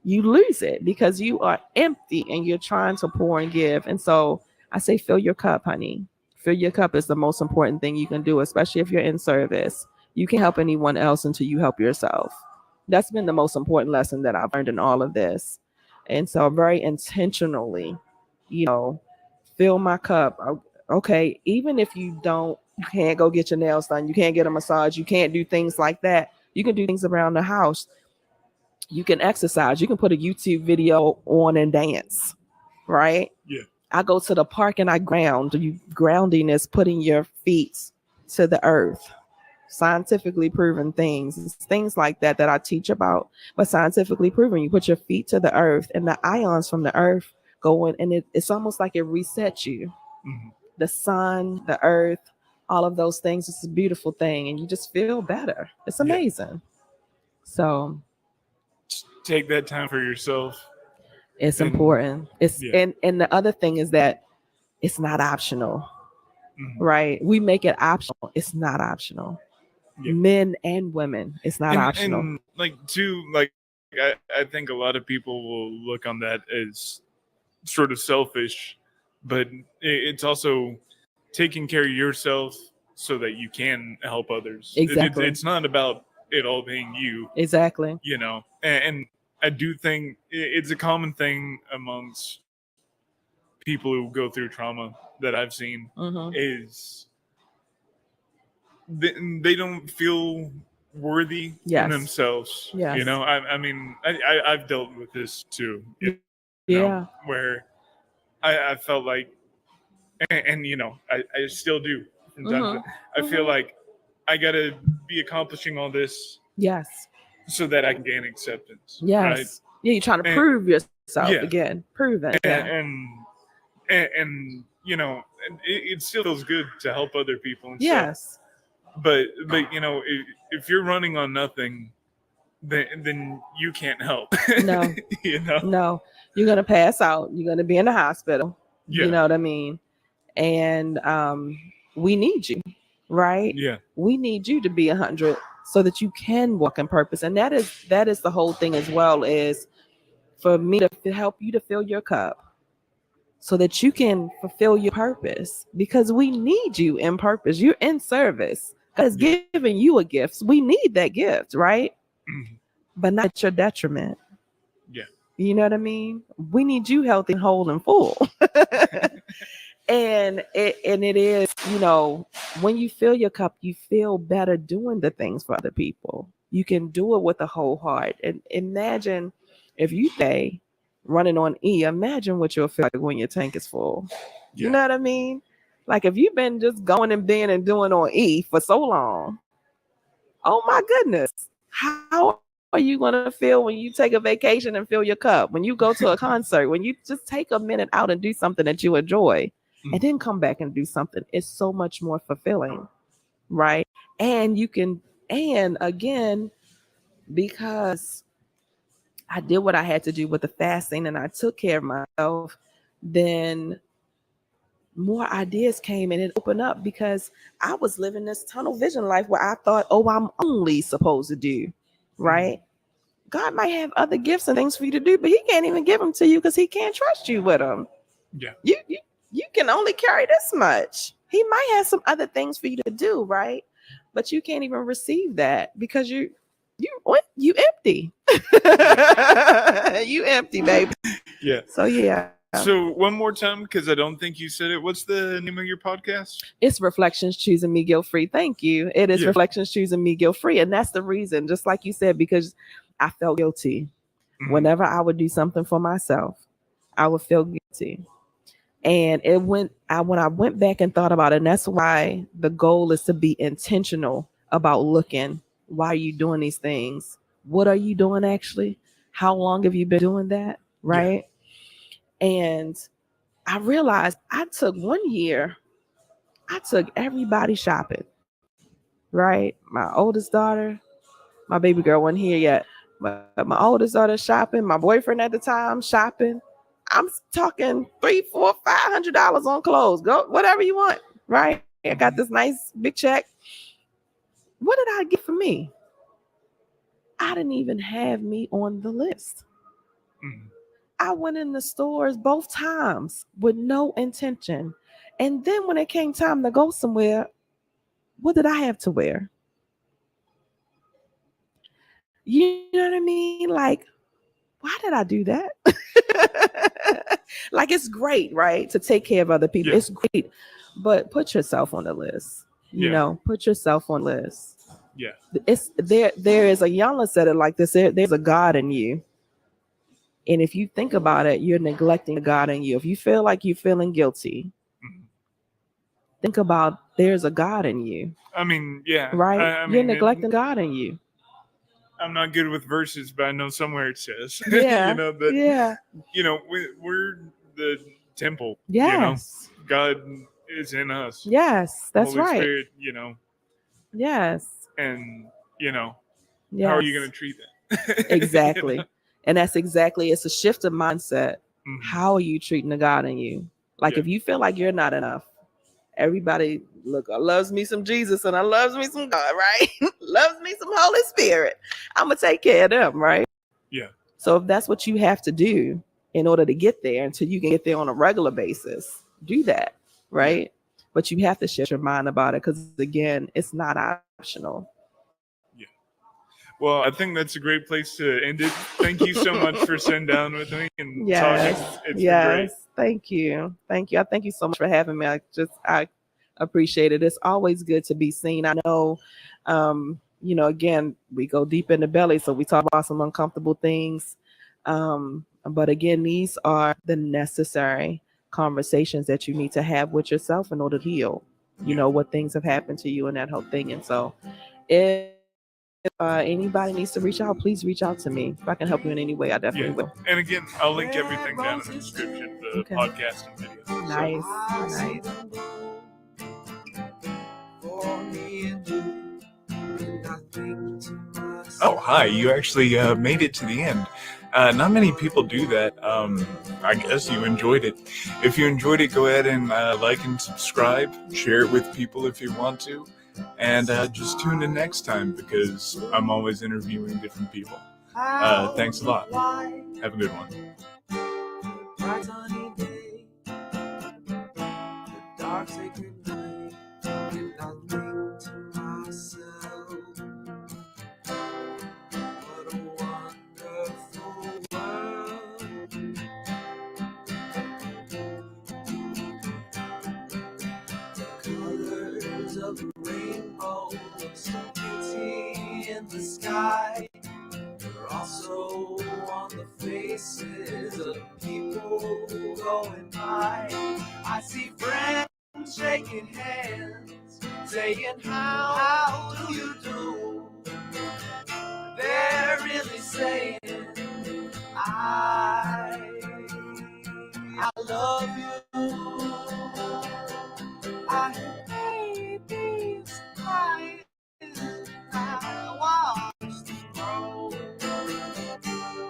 You lose it because you are empty and you're trying to pour and give. And so I say, fill your cup, honey. Fill your cup is the most important thing you can do, especially if you're in service. You can't help anyone else until you help yourself. That's been the most important lesson that I've learned in all of this. And so very intentionally, fill my cup. Okay, even if you can't go get your nails done, you can't get a massage, you can't do things like that. You can do things around the house. You can exercise. You can put a YouTube video on and dance, right? Yeah. I go to the park and I ground. Grounding is putting your feet to the earth. Scientifically proven things. It's things like that I teach about, but scientifically proven. You put your feet to the earth and the ions from the earth go in, and it's almost like it resets you. Mm-hmm. The sun, the earth, all of those things. It's a beautiful thing, and you just feel better. It's amazing. So take that time for yourself. It's important. And the other thing is that it's not optional, right? We make it optional. It's not optional. Yeah. Men and women, it's not optional. And I think a lot of people will look on that as sort of selfish, but it's also taking care of yourself so that you can help others. Exactly. It's not about it all being you. Exactly. And I do think it's a common thing amongst people who go through trauma that I've seen is they don't feel worthy in themselves. Yes. I've dealt with this too. Where I felt like, and I still do from time to time. I feel like I gotta be accomplishing all this. Yes. So that I can gain acceptance. Yes. Right? Yeah, you're trying to prove yourself again. Prove it. And it still feels good to help other people and stuff. But if you're running on nothing, then you can't help. No. No. You're gonna pass out. You're gonna be in the hospital. Yeah. You know what I mean? And we need you, right? Yeah. We need you to be 100 so that you can walk in purpose. And that is the whole thing as well, is for me to help you to fill your cup so that you can fulfill your purpose, because we need you in purpose. You're in service. God is giving you a gift. We need that gift, right? Mm-hmm. But not at your detriment. Yeah. You know what I mean? We need you healthy, whole, and full. And it is, when you fill your cup, you feel better doing the things for other people. You can do it with a whole heart. And imagine if you stay running on E, imagine what you'll feel like when your tank is full. Yeah. You know what I mean? Like if you've been just going and being and doing on E for so long, oh my goodness, how are you going to feel when you take a vacation and fill your cup? When you go to a concert, when you just take a minute out and do something that you enjoy, and then come back and do something, it's so much more fulfilling, right? And again, because I did what I had to do with the fasting and I took care of myself, then more ideas came and it opened up, because I was living this tunnel vision life where I thought, I'm only supposed to do, right? God might have other gifts and things for you to do, but he can't even give them to you because he can't trust you with them. Yeah. You can only carry this much. He might have some other things for you to do, right? But you can't even receive that because you empty. You empty, baby. Yeah. So yeah. So one more time, because I don't think you said it. What's the name of your podcast? It's Reflections Choosing Me Guilt Free. Thank you. It is Reflections Choosing Me Guilt Free. And that's the reason, just like you said, because I felt guilty. Whenever I would do something for myself, I would feel guilty. And when I went back and thought about it, and that's why the goal is to be intentional about looking. Why are you doing these things? What are you doing actually? How long have you been doing that? Right. Yeah. And I realized I took everybody shopping. Right. My oldest daughter, my baby girl wasn't here yet, but my oldest daughter shopping, my boyfriend at the time shopping. I'm talking $300, $400, $500 on clothes. Go whatever you want, right? I got this nice big check. What did I get for me? I didn't even have me on the list. I went in the stores both times with no intention. And then when it came time to go somewhere, what did I have to wear? You know what I mean? Like, why did I do that? Like, it's great, right? To take care of other people. Yeah. It's great. But put yourself on the list. You know, put yourself on the list. Yeah. It's there is a Yana said it like this. There's a God in you. And if you think about it, you're neglecting the God in you. If you feel like you're feeling guilty, think about there's a God in you. I mean, yeah. Right? I You're mean, neglecting God in you. I'm not good with verses, but I know somewhere it says, yeah, you know, that, you know, we're the temple. Yes. You know, God is in us. Yes, that's Holy right. Spirit, you know. Yes. And, you know, yes. How are you going to treat that? Exactly. You know? And that's exactly, it's a shift of mindset. How are you treating the God in you? Like, if you feel like you're not enough, everybody, look, I loves me some Jesus and I loves me some God, right? Loves me some Holy Spirit. I'm going to take care of them, right? Yeah. So if that's what you have to do in order to get there, until you can get there on a regular basis, do that, right? Yeah. But you have to shift your mind about it because, again, it's not optional. Yeah. Well, I think that's a great place to end it. Thank you so much for sitting down with me and talking. It's been great. Thank you. Thank you. I thank you so much for having me. I appreciate it. It's always good to be seen. I know, you know, again, we go deep in the belly, so we talk about some uncomfortable things. But again, these are the necessary conversations that you need to have with yourself in order to heal, you know, what things have happened to you and that whole thing. And so if anybody needs to reach out, please reach out to me. If I can help you in any way, I definitely will. And again, I'll link everything down in the description, the podcast and video. Nice. Oh, hi. You actually made it to the end. Not many people do that. I guess you enjoyed it. If you enjoyed it, go ahead and like and subscribe. Share it with people if you want to. And just tune in next time because I'm always interviewing different people. Thanks a lot. Have a good one. Of the rainbow, some beauty in the sky. They're also on the faces of people going by. I see friends shaking hands, saying, how do you do? They're really saying, I love you. I hate these eyes. I watch them grow.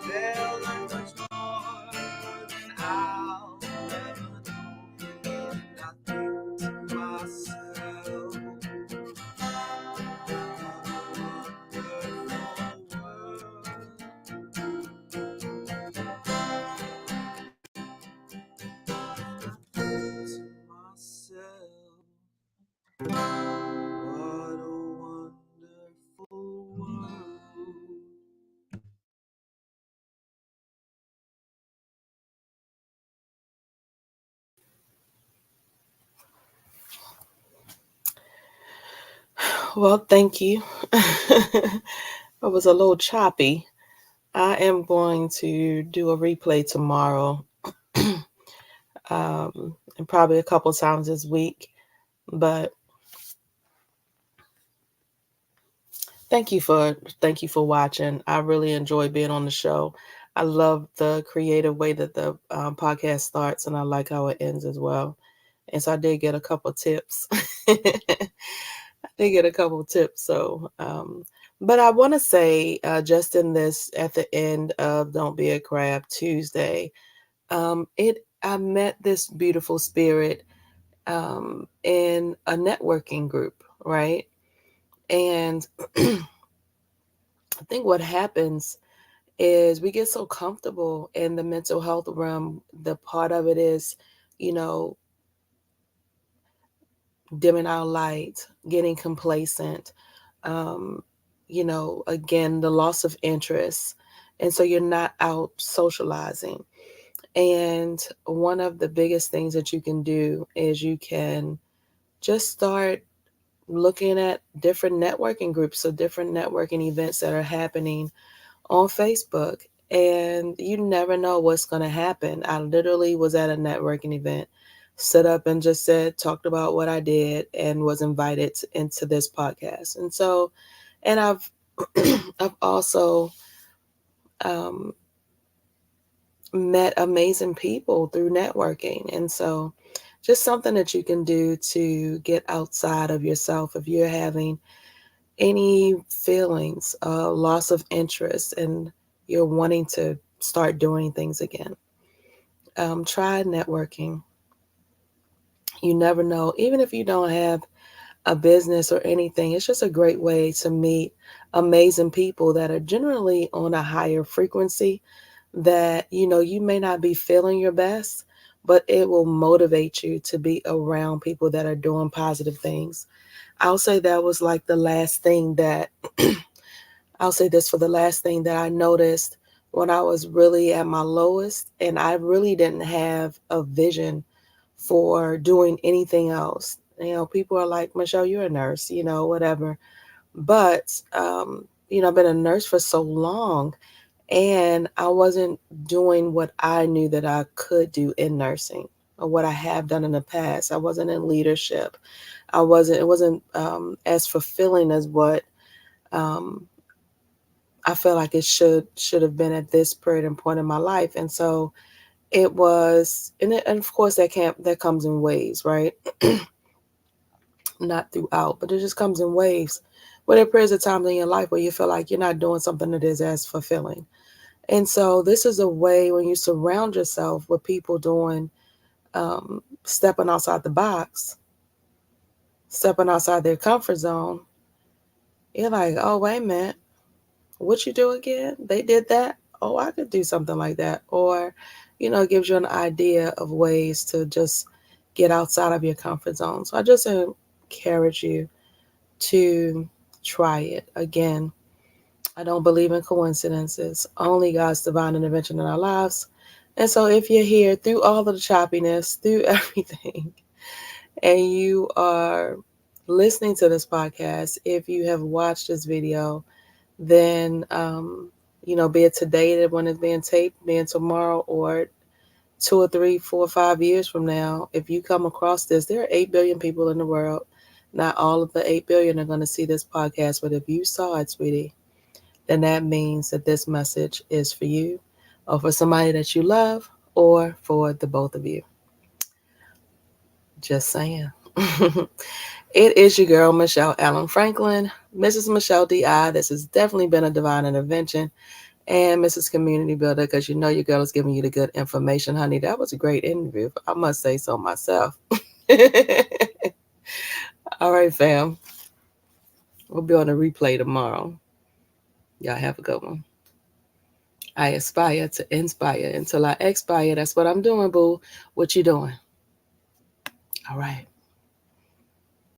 They'll learn much more than I'll ever know. And I think to myself, what a wonderful world. Well, thank you. It was a little choppy. I am going to do a replay tomorrow, and probably a couple times this week. But thank you for watching. I really enjoy being on the show. I love the creative way that the podcast starts, and I like how it ends as well. And so I did get a couple tips. I did get a couple tips. So, but I want to say, just in this, at the end of Don't Be a Crab Tuesday, I met this beautiful spirit in a networking group, right? And I think what happens is we get so comfortable in the mental health realm. The part of it is, you know, dimming our light, getting complacent, um, again, the loss of interest. And so you're not out socializing. And one of the biggest things that you can do is you can just start looking at different networking groups, so different networking events that are happening on Facebook. And you never know what's going to happen. I literally was at a networking event, stood up and just talked about what I did, and was invited into this podcast. And so, and I've, I've also um, met amazing people through networking. And so, just something that you can do to get outside of yourself if you're having any feelings, loss of interest, and you're wanting to start doing things again. Try networking. You never know. Even if you don't have a business or anything, it's just a great way to meet amazing people that are generally on a higher frequency, that, you may not be feeling your best, but it will motivate you to be around people that are doing positive things. I'll say that was like the last thing that I'll say this for the last thing that I noticed when I was really at my lowest, and I really didn't have a vision for doing anything else. People are like, Michelle, you're a nurse, whatever. But, I've been a nurse for so long, and I wasn't doing what I knew that I could do in nursing, or what I have done in the past. I wasn't in leadership. It wasn't as fulfilling as what um, I feel like it should have been at this period and point in my life. And so it was, and of course that comes in waves, right? Not throughout, but it just comes in waves. Where there are periods of times in your life where you feel like you're not doing something that is as fulfilling. And so this is a way, when you surround yourself with people doing, stepping outside the box, stepping outside their comfort zone, you're like, oh, wait a minute, what you do again? They did that? Oh, I could do something like that. Or, it gives you an idea of ways to just get outside of your comfort zone. So I just encourage you to try it. Again, I don't believe in coincidences, only God's divine intervention in our lives. And so if you're here through all of the choppiness, through everything, and you are listening to this podcast, if you have watched this video, then, be it today when it's being taped, being tomorrow, or 2 or 3, 4, 5 years from now, if you come across this, there are 8 billion people in the world. Not all of the 8 billion are going to see this podcast, but if you saw it, sweetie, then that means that this message is for you, or for somebody that you love, or for the both of you. Just saying. It is your girl, Michelle Allen Franklin, Mrs. Michelle D.I. This has definitely been a divine intervention, and Mrs. Community Builder, because your girl is giving you the good information, honey. That was a great interview. I must say so myself. All right, fam. We'll be on a replay tomorrow. Y'all have a good one. I aspire to inspire until I expire. That's what I'm doing, boo. What you doing? All right.